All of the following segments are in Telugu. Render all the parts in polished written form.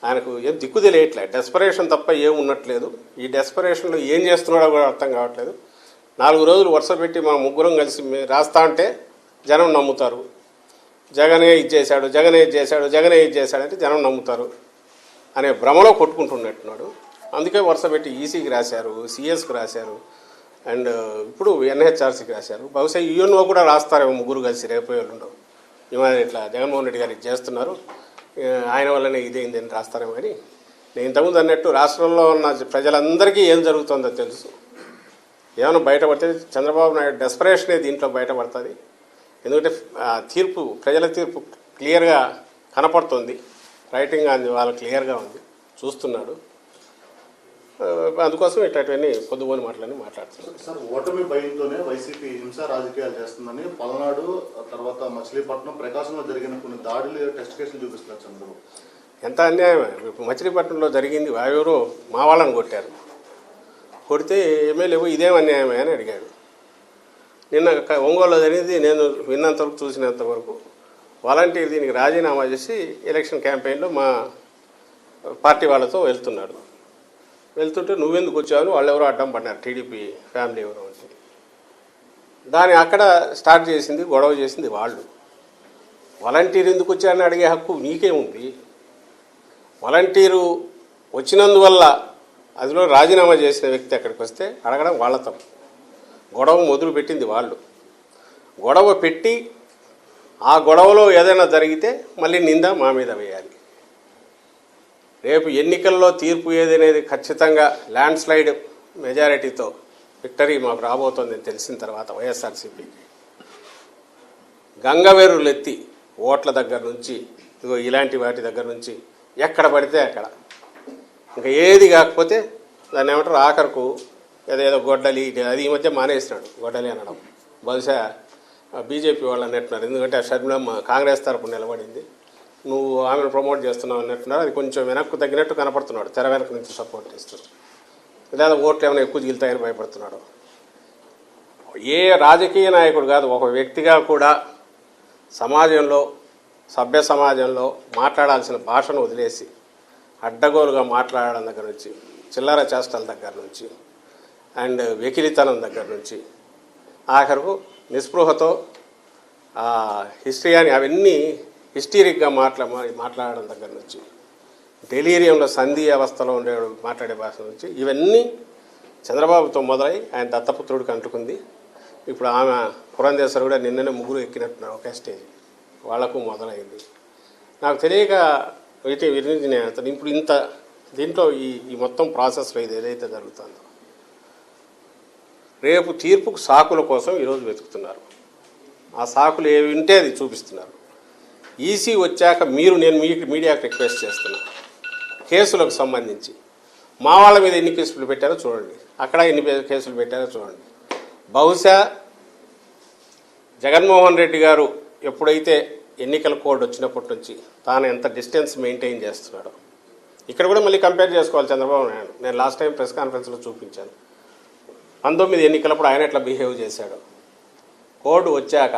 ఆయనకు ఏం దిక్కు తెలియట్లేదు, డెస్పరేషన్ తప్ప ఏం ఉండట్లేదు. ఈ డెస్పరేషన్లో ఏం చేస్తున్నాడో కూడా అర్థం కావట్లేదు. 4 రోజులు వరుస పెట్టి మా ముగ్గురం కలిసి రాస్తా అంటే జనం నమ్ముతారు. జగనే ఇది చేశాడు, జగనే ఇది చేశాడు, జగనే ఇది చేశాడంటే జనం నమ్ముతారు అనే భ్రమలో కొట్టుకుంటున్నట్టున్నాడు. అందుకే వరుస పెట్టి ఈసీకి రాశారు, సిఎస్కి రాశారు, అండ్ ఇప్పుడు ఎన్హెచ్ఆర్సీకి రాశారు. బహుశా యూఎన్ఓ కూడా రాస్తారేమో ముగ్గురు కలిసి రేపు ఎల్లుండో. ఇట్లా జగన్మోహన్ రెడ్డి గారు చేస్తున్నారు, ఆయన వల్లనే ఇదేందని రాస్తారేమో. కానీ నేను ఇంతకుముందు అన్నట్టు రాష్ట్రంలో ఉన్న ప్రజలందరికీ ఏం జరుగుతుందో తెలుసు. ఏమైనా బయటపడితే చంద్రబాబు నాయుడు డెస్పరేషనే దీంట్లో బయటపడుతుంది. ఎందుకంటే తీర్పు, ప్రజల తీర్పు క్లియర్గా కనపడుతుంది, రైటింగ్ అది వాళ్ళు క్లియర్గా ఉంది, చూస్తున్నాడు. అందుకోసం ఇట్లాంటివన్నీ పొద్దుపోని మాటలని మాట్లాడుతున్నారు. సార్, ఓటమి భయంతోనే వైసీపీ హింసా రాజకీయాలు చేస్తుందని పల్నాడు, తర్వాత మచిలీపట్నం, ప్రకాశంలో జరిగిన కొన్ని దాడులు, టెస్ట్ కేసులు చూపిస్తున్నారు చంద్రబాబు. ఎంత అన్యాయం! ఇప్పుడు మచిలీపట్నంలో జరిగింది, ఎవరో మా వాళ్ళని కొట్టారు. కొడితే ఎమ్మెల్యే ఇదేం అన్యాయమే అని అడిగాడు. నిన్న ఒంగోలులో జరిగింది, నేను విన్నంతవరకు చూసినంతవరకు వాలంటీర్ దీనికి రాజీనామా చేసి ఎలక్షన్ క్యాంపెయిన్లో మా పార్టీ వాళ్ళతో వెళ్తుంటే నువ్వెందుకు వచ్చావు, వాళ్ళు ఎవరో అడ్డం పడినారు, టీడీపీ ఫ్యామిలీ ఎవరో వచ్చి. దాన్ని అక్కడ స్టార్ట్ చేసింది, గొడవ చేసింది వాళ్ళు. వాలంటీర్ ఎందుకు వచ్చారని అడిగే హక్కు నీకేముంది? వాలంటీరు వచ్చినందువల్ల అదిలో రాజీనామా చేసిన వ్యక్తి అక్కడికి వస్తే అడగడం వాళ్ళ తప్పు. గొడవ మొదలు పెట్టింది వాళ్ళు. గొడవ పెట్టి ఆ గొడవలో ఏదైనా జరిగితే మళ్ళీ నింద మా మీద వేయాలి. రేపు ఎన్నికల్లో తీర్పు ఏదనేది ఖచ్చితంగా ల్యాండ్ స్లైడ్ మెజారిటీతో విక్టరీ మాకు రాబోతోందని తెలిసిన తర్వాత వైఎస్ఆర్సీపీకి గంగవేరులెత్తి ఓట్ల దగ్గర నుంచి ఇలాంటి వాటి దగ్గర నుంచి ఎక్కడ పడితే అక్కడ ఇంకా ఏది కాకపోతే దాన్ని ఏమంటారు, ఆఖరకు ఏదో గొడ్డలి, అది ఈ మధ్య మానేసినాడు గొడ్డలి అనడం. బహుశా బీజేపీ వాళ్ళు అన్నట్టున్నారు, ఎందుకంటే ఆ షర్మిలమ్మ కాంగ్రెస్ తరపున నిలబడింది, నువ్వు ఆమెను ప్రమోట్ చేస్తున్నావు అన్నట్టున్నారు. అది కొంచెం వెనక్కు తగ్గినట్టు కనపడుతున్నాడు, తెర వెనక నుంచి సపోర్ట్ చేస్తున్నాడు. లేదా ఓట్లు ఏమైనా ఎక్కువ జిగులుతాయని భయపడుతున్నాడు. ఏ రాజకీయ నాయకుడు కాదు, ఒక వ్యక్తిగా కూడా సమాజంలో, సభ్య సమాజంలో మాట్లాడాల్సిన భాషను వదిలేసి అడ్డగోలుగా మాట్లాడడం దగ్గర నుంచి, చిల్లర చేష్టల దగ్గర నుంచి, అండ్ వెకిలితనం దగ్గర నుంచి, ఆఖరుకు నిస్పృహతో హిస్టరీ అని అవన్నీ హిస్టీరిక్గా మాట్లాడడం దగ్గర నుంచి, డెలీరియంలో సంధి అవస్థలో ఉండే మాట్లాడే భాష నుంచి, ఇవన్నీ చంద్రబాబుతో మొదలై ఆయన దత్తపుత్రుడికి అంటుకుంది. ఇప్పుడు ఆమె పురంధేశ్వరి కూడా నిన్ననే ముగ్గురు ఎక్కినట్టున్నారు ఒకే స్టేజ్, వాళ్లకు మొదలైంది. నాకు తెలియక ఇప్పుడు ఇంత దీంట్లో ఈ మొత్తం ప్రాసెస్లో ఇది ఏదైతే జరుగుతుందో, రేపు తీర్పుకు సాకుల కోసం ఈరోజు వెతుకుతున్నారు. ఆ సాకులు ఏవి ఉంటే అది చూపిస్తున్నారు. ఈసీ వచ్చాక నేను మీడియాకు రిక్వెస్ట్ చేస్తున్నాను, కేసులకు సంబంధించి మా వాళ్ళ మీద ఎన్ని కేసులు పెట్టారో చూడండి, అక్కడ ఎన్ని కేసులు పెట్టారో చూడండి. బహుశా జగన్మోహన్ రెడ్డి గారు ఎప్పుడైతే ఎన్నికల కోడ్ వచ్చినప్పటి నుంచి తాను ఎంత డిస్టెన్స్ మెయింటైన్ చేస్తున్నాడో ఇక్కడ కూడా మళ్ళీ కంపేర్ చేసుకోవాలి చంద్రబాబు నాయుడు. నేను లాస్ట్ టైం ప్రెస్ కాన్ఫరెన్స్లో చూపించాను, 19 ఎన్నికలప్పుడు ఆయన ఎట్లా బిహేవ్ చేశాడు. కోడ్ వచ్చాక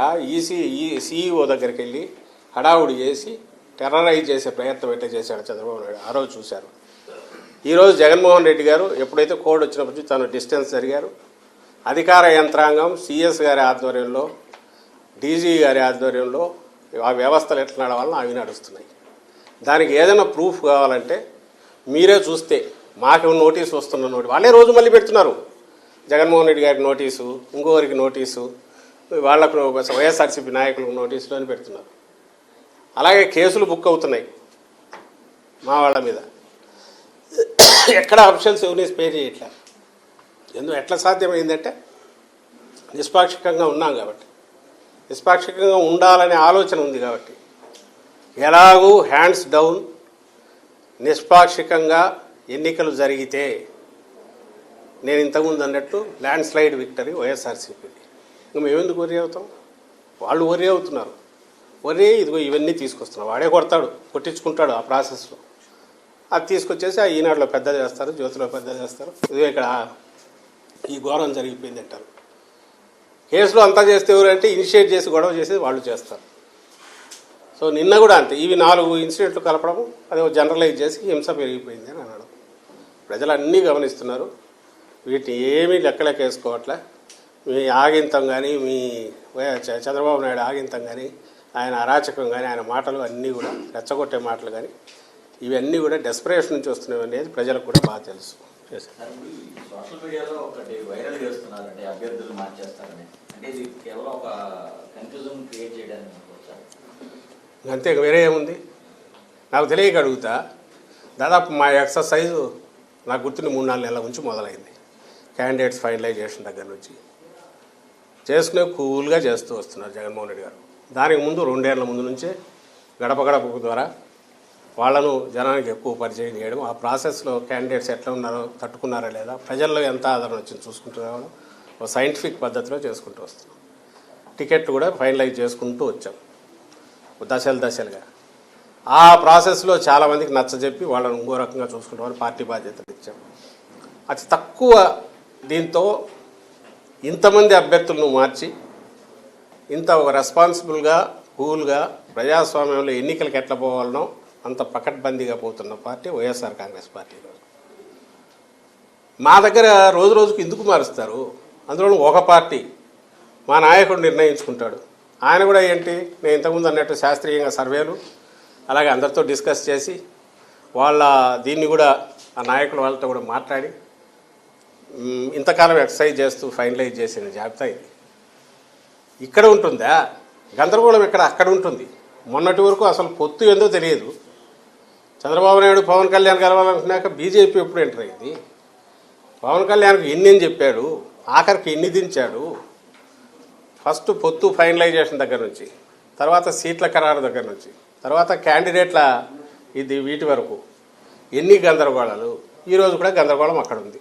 సిఈఓ దగ్గరికి వెళ్ళి హడావుడి చేసి టెర్రరైజ్ చేసే ప్రయత్నం ఎట్లా చేశాడు చంద్రబాబు నాయుడు, ఆ రోజు చూశారు. ఈరోజు జగన్మోహన్ రెడ్డి గారు ఎప్పుడైతే కోడ్ వచ్చినప్పటి తను డిస్టెన్స్ జరిగారు. అధికార యంత్రాంగం సిఎస్ గారి ఆధ్వర్యంలో, డీజీ గారి ఆధ్వర్యంలో ఆ వ్యవస్థలు ఎట్లా నడవాలని అవి నడుస్తున్నాయి. దానికి ఏదైనా ప్రూఫ్ కావాలంటే మీరే చూస్తే, మాకు నోటీసు వస్తున్న వాళ్ళే రోజు మళ్ళీ పెడుతున్నారు. జగన్మోహన్ రెడ్డి గారికి నోటీసు, ఇంకోరికి నోటీసు, వాళ్లకు వైఎస్ఆర్సీపీ నాయకులకు నోటీసులు అని పెడుతున్నారు. అలాగే కేసులు బుక్ అవుతున్నాయి మా వాళ్ళ మీద. ఎక్కడ ఆప్షన్స్ ఎవరిని స్పేర్ చేయట్లే. ఎట్లా సాధ్యమైందంటే నిష్పాక్షికంగా ఉన్నాం కాబట్టి, నిష్పాక్షికంగా ఉండాలనే ఆలోచన ఉంది కాబట్టి, ఎలాగూ హ్యాండ్స్ డౌన్ నిష్పాక్షికంగా ఎన్నికలు జరిగితే నేను ఇంతకుముందు అన్నట్టు ల్యాండ్ స్లైడ్ విక్టరీ వైఎస్ఆర్సీపీకి. ఇంకా మేమెందుకు వరి అవుతాం? వాళ్ళు వరి అవుతున్నారు. వరి ఇదిగో ఇవన్నీ తీసుకొస్తున్నాడు, వాడే కొట్టించుకుంటాడు ఆ ప్రాసెస్లో. అది తీసుకొచ్చేసి ఆ ఈనాడులో పెద్ద చేస్తారు, జ్యోతిలో పెద్ద చేస్తారు. ఇదిగో ఇక్కడ ఈ ఘోరం జరిగిపోయింది అంటారు. కేసులో అంతా చేస్తే ఎవరంటే ఇనిషియేట్ చేసి గొడవ చేసి వాళ్ళు చేస్తారు. సో నిన్న కూడా అంతే, ఇవి 4 ఇన్సిడెంట్లు కలపడం అది జనరలైజ్ చేసి హింస పెరిగిపోయింది అని అన్నాడు. ప్రజలు అన్నీ గమనిస్తున్నారు, వీటిని ఏమీ లెక్కలేకేసుకోవట్లే. మీ ఆగింతం కానీ, మీ చంద్రబాబు నాయుడు ఆగింతం కానీ, ఆయన అరాచకం కానీ, ఆయన మాటలు అన్నీ కూడా రెచ్చగొట్టే మాటలు కానీ, ఇవన్నీ కూడా డెస్పరేషన్ నుంచి వస్తున్నవి అనేది ప్రజలకు కూడా బాగా తెలుసు. సోషల్ మీడియాలో ఒకటి వైరల్ చేస్తున్నారంటే అభ్యర్థులు మార్చేస్తారని, అంటే ఇది కేవలం ఒక కన్ఫ్యూజన్ క్రియేట్ చేయడానికి అనుకోవచ్చా? అంతే, వేరే ఏముంది? నాకు తెలియక అడుగుతా. దాదాపు మా ఎక్సర్సైజు నాకు గుర్తున్న 3-4 నెలల నుంచి మొదలైంది. క్యాండిడేట్స్ ఫైనలైజేషన్ దగ్గర నుంచి చేసుకునే కూల్గా చేస్తూ వస్తున్నారు జగన్మోహన్ రెడ్డి గారు. దానికి ముందు 2 ఏళ్ల ముందు నుంచే గడప గడప ద్వారా వాళ్ళను జనానికి ఎక్కువ పరిచయం చేయడం, ఆ ప్రాసెస్లో క్యాండిడేట్స్ ఎట్లా ఉన్నారో, తట్టుకున్నారా లేదా, ప్రజల్లో ఎంత ఆదరణ వచ్చింది చూసుకుంటూ రావడం, ఒక సైంటిఫిక్ పద్ధతిలో చేసుకుంటూ వస్తున్నాం. టికెట్లు కూడా ఫైనలైజ్ చేసుకుంటూ వచ్చాం దశలుగా. ఆ ప్రాసెస్లో చాలామందికి నచ్చజెప్పి వాళ్ళని ఇంకో రకంగా చూసుకుంటామని పార్టీ బాధ్యతలు ఇచ్చాం. అతి తక్కువ దీంతో ఇంతమంది అభ్యర్థులను మార్చి ఇంత ఒక రెస్పాన్సిబుల్గా కూల్గా ప్రజాస్వామ్యంలో ఎన్నికలకు ఎట్లా పోవాలనో అంత పకడ్బందీగా పోతున్న పార్టీ వైఎస్ఆర్ కాంగ్రెస్ పార్టీ. మా దగ్గర రోజు రోజుకు ఎందుకు మారుస్తారు? అందులో ఒక పార్టీ మా నాయకుడు నిర్ణయించుకుంటాడు. ఆయన కూడా ఏంటి, నేను ఇంతకుముందు అన్నట్టు శాస్త్రీయంగా సర్వేలు అలాగే అందరితో డిస్కస్ చేసి వాళ్ళ దీన్ని కూడా ఆ నాయకుల వాళ్ళతో కూడా మాట్లాడి ఇంతకాలం ఎక్సర్సైజ్ చేస్తూ ఫైనలైజ్ చేసిన జాబితా ఇది. ఇక్కడ ఉంటుందా గందరగోళం? ఇక్కడ అక్కడ ఉంటుంది. మొన్నటి వరకు అసలు పొత్తు ఏందో తెలియదు. చంద్రబాబు నాయుడు పవన్ కళ్యాణ్ కలవాలనుకున్నాక బీజేపీ ఎప్పుడు ఎంటర్ అయింది? పవన్ కళ్యాణ్కి ఎన్ని చెప్పాడు, ఆఖరికి ఎన్ని దించాడు? ఫస్ట్ పొత్తు ఫైనలైజేషన్ దగ్గర నుంచి, తర్వాత సీట్ల ఖరారు దగ్గర నుంచి, తర్వాత క్యాండిడేట్ల వీటి వరకు ఎన్ని గందరగోళాలు. ఈరోజు కూడా గందరగోళం అక్కడ ఉంది.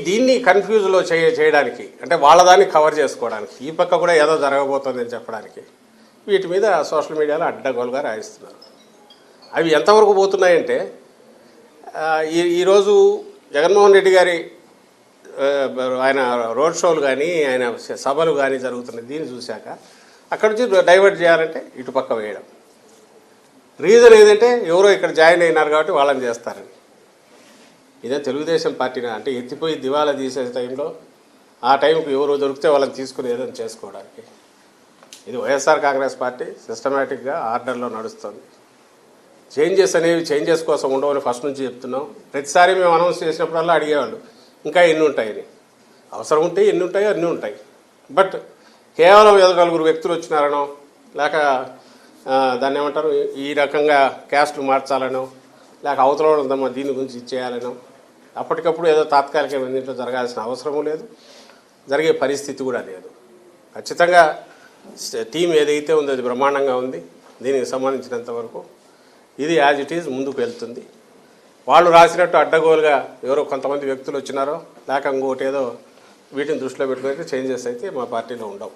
దీన్ని కన్ఫ్యూజ్లో చేయడానికి, అంటే వాళ్ళ దాన్ని కవర్ చేసుకోవడానికి, ఈ పక్క కూడా ఏదో జరగబోతుందని చెప్పడానికి వీటి మీద సోషల్ మీడియాలో అడ్డగోలుగా రాయిస్తున్నారు. అవి ఎంతవరకు పోతున్నాయంటే, ఈరోజు జగన్మోహన్ రెడ్డి గారి ఆయన రోడ్ షోలు కానీ, ఆయన సభలు కానీ జరుగుతున్నాయి. దీన్ని చూశాక అక్కడి నుంచి డైవర్ట్ చేయాలంటే ఇటు పక్క వేయడం. రీజన్ ఏదంటే ఎవరో ఇక్కడ జాయిన్ అయినారు కాబట్టి వాళ్ళని చేస్తారని. ఇదే తెలుగుదేశం పార్టీని అంటే ఎత్తిపోయి దివాలా తీసే టైంలో ఆ టైంకి ఎవరు దొరికితే వాళ్ళని తీసుకుని ఏదైనా చేసుకోవడానికి. ఇది వైఎస్ఆర్ కాంగ్రెస్ పార్టీ సిస్టమేటిక్గా ఆర్డర్లో నడుస్తుంది. చేంజెస్ అనేవి చేంజెస్ కోసం ఉండవని ఫస్ట్ నుంచి చెప్తున్నాం. ప్రతిసారి మేము అనౌన్స్ చేసినప్పుడల్లా అడిగేవాళ్ళు ఇంకా ఎన్ని ఉంటాయని. అవసరం ఉంటే ఎన్ని ఉంటాయో అన్నీ ఉంటాయి. బట్ కేవలం ఏదో 4 వ్యక్తులు వచ్చినారనో, లేక దాన్ని ఏమంటారు ఈ రకంగా క్యాస్ట్లు మార్చాలనో, లేక అవతల దీని గురించి ఇచ్చేయాలనో, అప్పటికప్పుడు ఏదో తాత్కాలిక దీంట్లో జరగాల్సిన అవసరము లేదు, జరిగే పరిస్థితి కూడా లేదు. ఖచ్చితంగా టీం ఏదైతే ఉందో అది బ్రహ్మాండంగా ఉంది. దీనికి సంబంధించినంత వరకు ఇది యాజ్ ఇట్ ఈజ్ ముందుకు వెళ్తుంది. వాళ్ళు రాసినట్టు అడ్డగోలుగా ఎవరో కొంతమంది వ్యక్తులు వచ్చినారో, లేక ఇంకోటి ఏదో వీటిని దృష్టిలో పెట్టుకుని చేంజెస్ అయితే మా పార్టీలో ఉండవు.